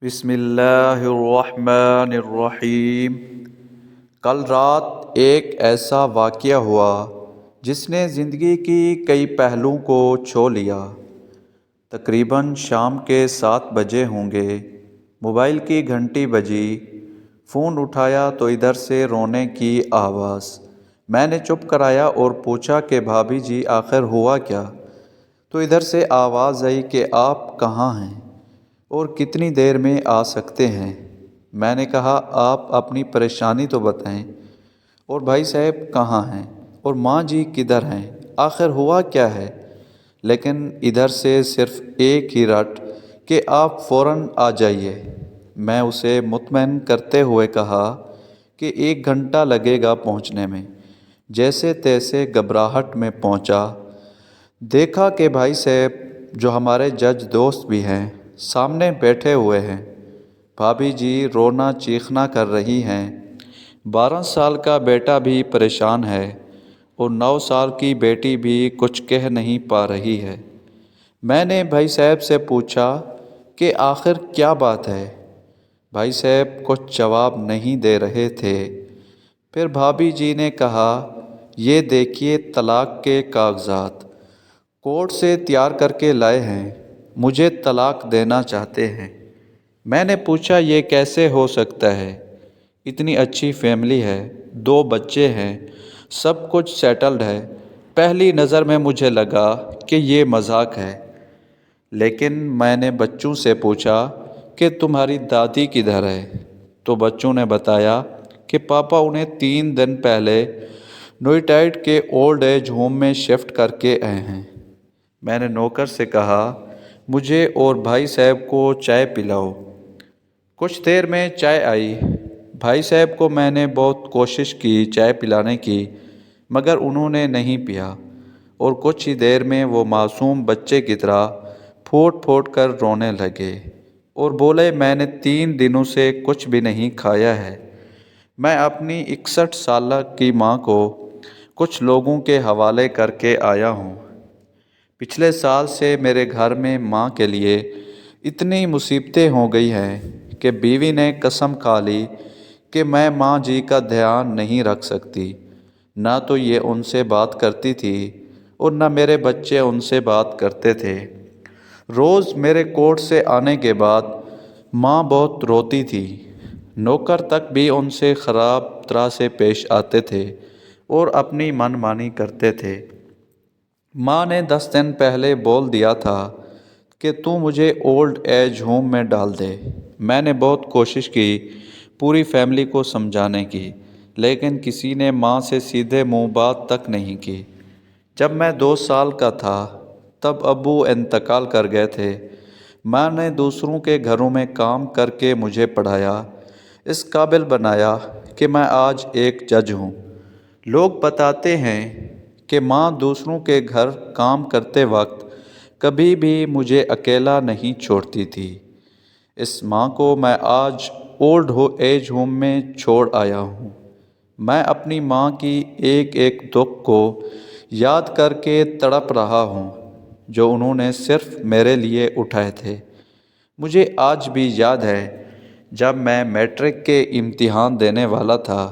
بسم اللہ الرحمن الرحیم۔ کل رات ایک ایسا واقعہ ہوا جس نے زندگی کی کئی پہلوؤں کو چھو لیا۔ تقریباً شام کے 7 بجے ہوں گے، موبائل کی گھنٹی بجی، فون اٹھایا تو ادھر سے رونے کی آواز۔ میں نے چپ کرایا اور پوچھا کہ بھابھی جی آخر ہوا کیا؟ تو ادھر سے آواز آئی کہ آپ کہاں ہیں اور کتنی دیر میں آ سکتے ہیں؟ میں نے کہا آپ اپنی پریشانی تو بتائیں، اور بھائی صاحب کہاں ہیں، اور ماں جی کدھر ہیں، آخر ہوا کیا ہے؟ لیکن ادھر سے صرف ایک ہی رٹ کہ آپ فوراً آ جائیے۔ میں اسے مطمئن کرتے ہوئے کہا کہ 1 گھنٹہ لگے گا پہنچنے میں۔ جیسے تیسے گھبراہٹ میں پہنچا، دیکھا کہ بھائی صاحب جو ہمارے جج دوست بھی ہیں سامنے بیٹھے ہوئے ہیں۔ بھابھی جی رونا چیخنا کر رہی ہیں، 12 سال کا بیٹا بھی پریشان ہے اور 9 سال کی بیٹی بھی کچھ کہہ نہیں پا رہی ہے۔ میں نے بھائی صاحب سے پوچھا کہ آخر کیا بات ہے؟ بھائی صاحب کچھ جواب نہیں دے رہے تھے۔ پھر بھابھی جی نے کہا، یہ دیکھیے طلاق کے کاغذات کورٹ سے تیار کر کے لائے ہیں، مجھے طلاق دینا چاہتے ہیں۔ میں نے پوچھا یہ کیسے ہو سکتا ہے؟ اتنی اچھی فیملی ہے، 2 بچے ہیں، سب کچھ سیٹلڈ ہے۔ پہلی نظر میں مجھے لگا کہ یہ مذاق ہے، لیکن میں نے بچوں سے پوچھا کہ تمہاری دادی کدھر ہے؟ تو بچوں نے بتایا کہ پاپا انہیں 3 دن پہلے نوئیٹائڈ کے اولڈ ایج ہوم میں شفٹ کر کے آئے ہیں۔ میں نے نوکر سے کہا، مجھے اور بھائی صاحب کو چائے پلاؤ۔ کچھ دیر میں چائے آئی۔ بھائی صاحب کو میں نے بہت کوشش کی چائے پلانے کی، مگر انہوں نے نہیں پیا، اور کچھ ہی دیر میں وہ معصوم بچے کی طرح پھوٹ پھوٹ کر رونے لگے اور بولے، میں نے 3 دنوں سے کچھ بھی نہیں کھایا ہے۔ میں اپنی 61 سالہ کی ماں کو کچھ لوگوں کے حوالے کر کے آیا ہوں۔ پچھلے سال سے میرے گھر میں ماں کے لیے اتنی مصیبتیں ہو گئی ہیں کہ بیوی نے قسم کھا لی کہ میں ماں جی کا دھیان نہیں رکھ سکتی۔ نہ تو یہ ان سے بات کرتی تھی اور نہ میرے بچے ان سے بات کرتے تھے۔ روز میرے کورٹ سے آنے کے بعد ماں بہت روتی تھی، نوکر تک بھی ان سے خراب طرح سے پیش آتے تھے اور اپنی من مانی کرتے تھے۔ ماں نے 10 دن پہلے بول دیا تھا کہ تو مجھے اولڈ ایج ہوم میں ڈال دے۔ میں نے بہت کوشش کی پوری فیملی کو سمجھانے کی، لیکن کسی نے ماں سے سیدھے منہ بات تک نہیں کی۔ جب میں 2 سال کا تھا تب ابو انتقال کر گئے تھے۔ ماں نے دوسروں کے گھروں میں کام کر کے مجھے پڑھایا، اس قابل بنایا کہ میں آج ایک جج ہوں۔ لوگ بتاتے ہیں کہ ماں دوسروں کے گھر کام کرتے وقت کبھی بھی مجھے اکیلا نہیں چھوڑتی تھی۔ اس ماں کو میں آج اولڈ ایج ہوم میں چھوڑ آیا ہوں۔ میں اپنی ماں کی ایک ایک دکھ کو یاد کر کے تڑپ رہا ہوں جو انہوں نے صرف میرے لیے اٹھائے تھے۔ مجھے آج بھی یاد ہے جب میں میٹرک کے امتحان دینے والا تھا،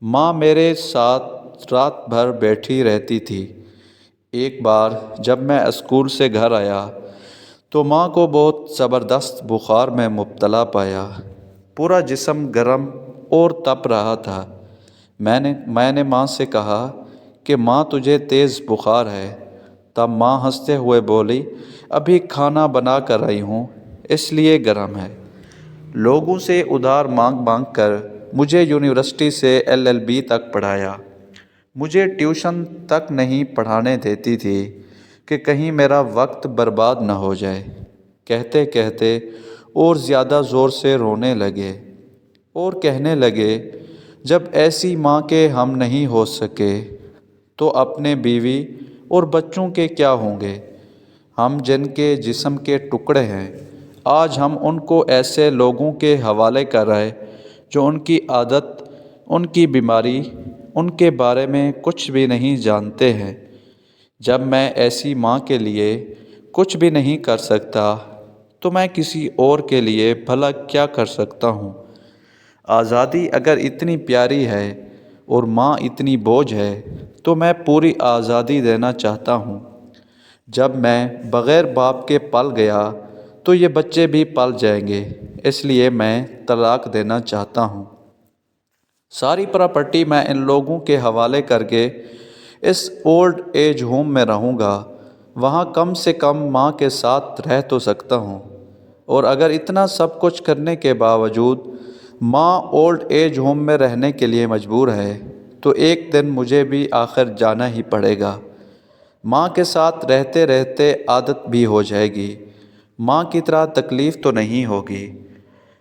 ماں میرے ساتھ رات بھر بیٹھی رہتی تھی۔ ایک بار جب میں اسکول سے گھر آیا تو ماں کو بہت زبردست بخار میں مبتلا پایا، پورا جسم گرم اور تپ رہا تھا۔ میں نے ماں سے کہا کہ ماں تجھے تیز بخار ہے۔ تب ماں ہنستے ہوئے بولی، ابھی کھانا بنا کر آئی ہوں اس لیے گرم ہے۔ لوگوں سے ادھار مانگ مانگ کر مجھے یونیورسٹی سے LLB تک پڑھایا۔ مجھے ٹیوشن تک نہیں پڑھانے دیتی تھی کہ کہیں میرا وقت برباد نہ ہو جائے۔ کہتے کہتے اور زیادہ زور سے رونے لگے اور کہنے لگے، جب ایسی ماں کے ہم نہیں ہو سکے تو اپنے بیوی اور بچوں کے کیا ہوں گے؟ ہم جن کے جسم کے ٹکڑے ہیں، آج ہم ان کو ایسے لوگوں کے حوالے کر رہے جو ان کی عادت، ان کی بیماری، ان کے بارے میں کچھ بھی نہیں جانتے ہیں۔ جب میں ایسی ماں کے لیے کچھ بھی نہیں کر سکتا تو میں کسی اور کے لیے بھلا کیا کر سکتا ہوں۔ آزادی اگر اتنی پیاری ہے اور ماں اتنی بوجھ ہے تو میں پوری آزادی دینا چاہتا ہوں۔ جب میں بغیر باپ کے پل گیا تو یہ بچے بھی پل جائیں گے، اس لیے میں طلاق دینا چاہتا ہوں۔ ساری پراپرٹی میں ان لوگوں کے حوالے کر کے اس اولڈ ایج ہوم میں رہوں گا، وہاں کم سے کم ماں کے ساتھ رہ تو سکتا ہوں۔ اور اگر اتنا سب کچھ کرنے کے باوجود ماں اولڈ ایج ہوم میں رہنے کے لیے مجبور ہے تو ایک دن مجھے بھی آخر جانا ہی پڑے گا۔ ماں کے ساتھ رہتے رہتے عادت بھی ہو جائے گی، ماں کی طرح تکلیف تو نہیں ہوگی۔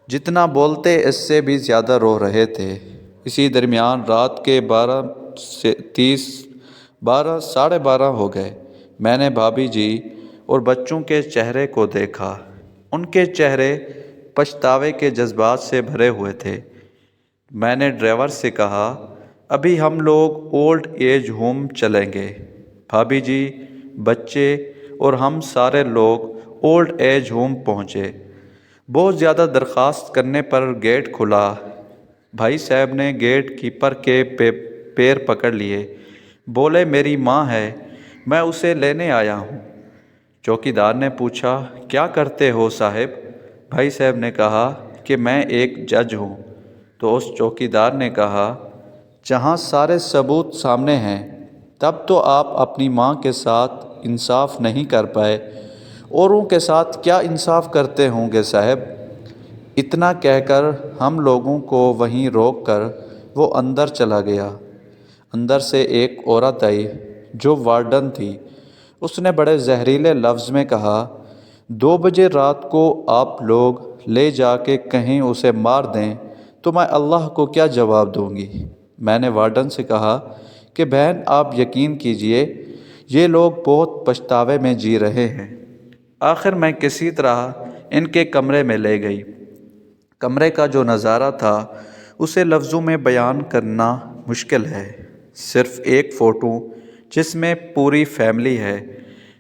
جتنا بولتے اس سے بھی زیادہ رو رہے تھے۔ اسی درمیان رات کے 12:30 ہو گئے۔ میں نے بھابھی جی اور بچوں کے چہرے کو دیکھا، ان کے چہرے پچھتاوے کے جذبات سے بھرے ہوئے تھے۔ میں نے ڈرائیور سے کہا، ابھی ہم لوگ اولڈ ایج ہوم چلیں گے۔ بھابھی جی، بچے اور ہم سارے لوگ اولڈ ایج ہوم پہنچے۔ بہت زیادہ درخواست کرنے پر گیٹ کھلا۔ بھائی صاحب نے گیٹ کیپر کے پیر پکڑ لیے، بولے میری ماں ہے، میں اسے لینے آیا ہوں۔ چوکیدار نے پوچھا، کیا کرتے ہو صاحب؟ بھائی صاحب نے کہا کہ میں ایک جج ہوں۔ تو اس چوکیدار نے کہا، جہاں سارے ثبوت سامنے ہیں تب تو آپ اپنی ماں کے ساتھ انصاف نہیں کر پائے، اوروں کے ساتھ کیا انصاف کرتے ہوں گے صاحب؟ اتنا کہہ کر ہم لوگوں کو وہیں روک کر وہ اندر چلا گیا۔ اندر سے ایک عورت آئی جو وارڈن تھی۔ اس نے بڑے زہریلے لفظ میں کہا، 2 بجے رات کو آپ لوگ لے جا کے کہیں اسے مار دیں تو میں اللہ کو کیا جواب دوں گی؟ میں نے وارڈن سے کہا کہ بہن آپ یقین کیجئے یہ لوگ بہت پچھتاوے میں جی رہے ہیں۔ آخر میں کسی طرح ان کے کمرے میں لے گئی۔ کمرے کا جو نظارہ تھا اسے لفظوں میں بیان کرنا مشکل ہے۔ صرف ایک فوٹو جس میں پوری فیملی ہے،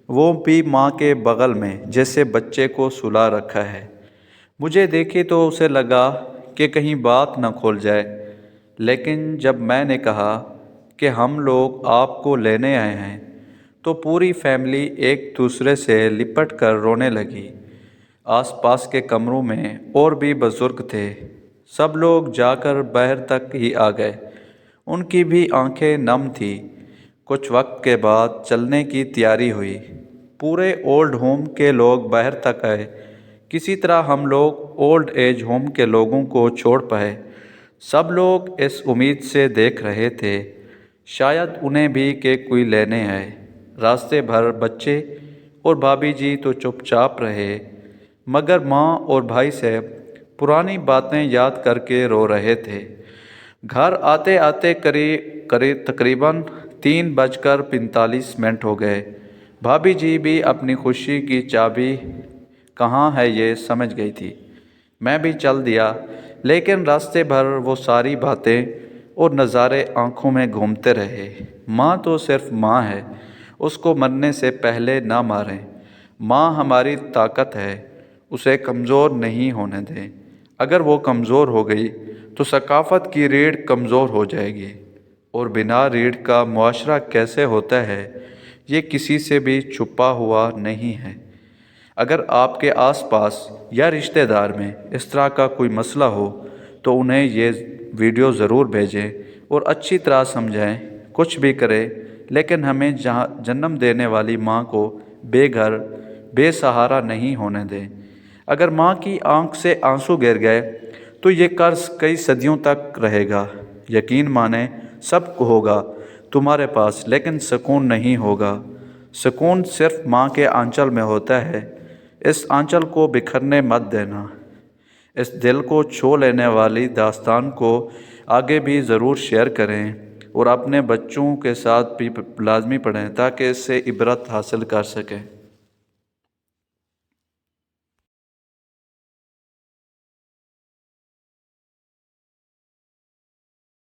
وہ بھی ماں کے بغل میں، جیسے بچے کو سلا رکھا ہے۔ مجھے دیکھی تو اسے لگا کہ کہیں بات نہ کھول جائے، لیکن جب میں نے کہا کہ ہم لوگ آپ کو لینے آئے ہیں تو پوری فیملی ایک دوسرے سے لپٹ کر رونے لگی۔ آس پاس کے کمروں میں اور بھی بزرگ تھے، سب لوگ جا کر باہر تک ہی آ گئے، ان کی بھی آنکھیں نم تھیں۔ کچھ وقت کے بعد چلنے کی تیاری ہوئی، پورے اولڈ ہوم کے لوگ باہر تک آئے۔ کسی طرح ہم لوگ اولڈ ایج ہوم کے لوگوں کو چھوڑ پائے۔ سب لوگ اس امید سے دیکھ رہے تھے شاید انہیں بھی کہ کوئی لینے آئے۔ راستے بھر بچے اور بھابھی جی تو چپ چاپ رہے، مگر ماں اور بھائی صاحب پرانی باتیں یاد کر کے رو رہے تھے۔ گھر آتے آتے تقریباً 3:45 ہو گئے۔ بھابھی جی بھی اپنی خوشی کی چابی کہاں ہے یہ سمجھ گئی تھی۔ میں بھی چل دیا، لیکن راستے بھر وہ ساری باتیں اور نظارے آنکھوں میں گھومتے رہے۔ ماں تو صرف ماں ہے، اس کو مرنے سے پہلے نہ ماریں۔ ماں ہماری طاقت ہے، اسے کمزور نہیں ہونے دیں۔ اگر وہ کمزور ہو گئی تو ثقافت کی ریڑھ کمزور ہو جائے گی، اور بنا ریڑھ کا معاشرہ کیسے ہوتا ہے یہ کسی سے بھی چھپا ہوا نہیں ہے۔ اگر آپ کے آس پاس یا رشتہ دار میں اس طرح کا کوئی مسئلہ ہو تو انہیں یہ ویڈیو ضرور بھیجیں اور اچھی طرح سمجھائیں۔ کچھ بھی کرے لیکن ہمیں جنم دینے والی ماں کو بے گھر بے سہارا نہیں ہونے دیں۔ اگر ماں کی آنکھ سے آنسو گر گئے تو یہ قرض کئی صدیوں تک رہے گا۔ یقین مانیں سب ہوگا تمہارے پاس، لیکن سکون نہیں ہوگا۔ سکون صرف ماں کے آنچل میں ہوتا ہے، اس آنچل کو بکھرنے مت دینا۔ اس دل کو چھو لینے والی داستان کو آگے بھی ضرور شیئر کریں اور اپنے بچوں کے ساتھ بھی لازمی پڑھیں تاکہ اس سے عبرت حاصل کر سکیں۔